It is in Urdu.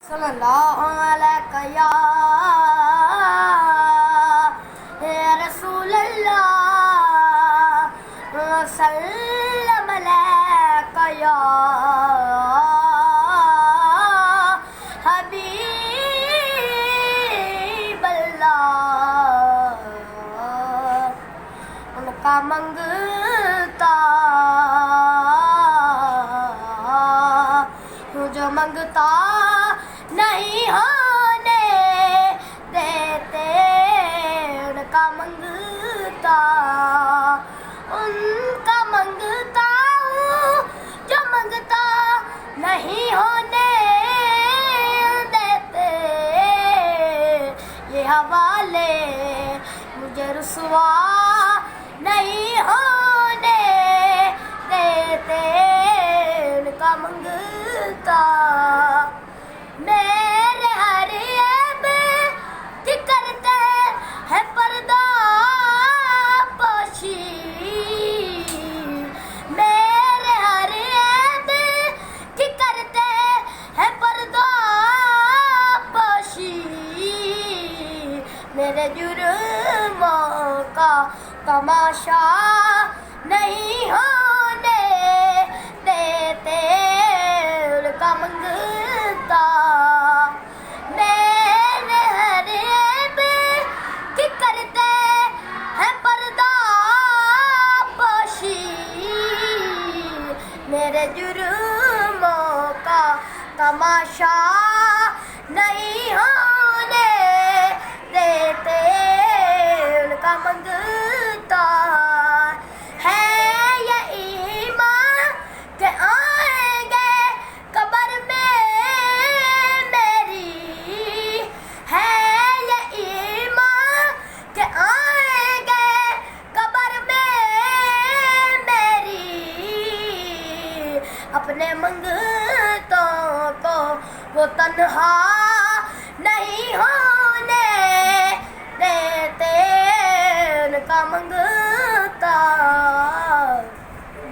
صلی اللہ علیہ یا رسول اللہ وسلم علیہ یا حبیب اللہ. ان کا منگتا جو منگتا نہیں ہونے دیتے، ان کا منگتا ہوں جو منگتا نہیں ہونے دیتے. یہ حوالے مجھے رسوا نہیں ہونے دیتے، ان کا منگتا میرے ہر عیب کی کرتے ہیں پردہ پوشی. میرے ہر عیب کی کرتے ہیں پردہ پوشی. میرے جرموں کا تماشا نہیں ہونے دیتے، ان کا منگتا میرے ہر عیب کی کرتے ہیں پردہ پوشی. میرے جرموں کا تماشا نہیں ہونے دیتے، ان کا منگتا ہے یہ ایمان کہ آئیں گے قبر میں میری. ہے یہ ایمان کہ آئیں گے قبر میں میری. اپنے منگتوں کو وہ تنہا نہیں ہونے دیتے، ان کا منگتا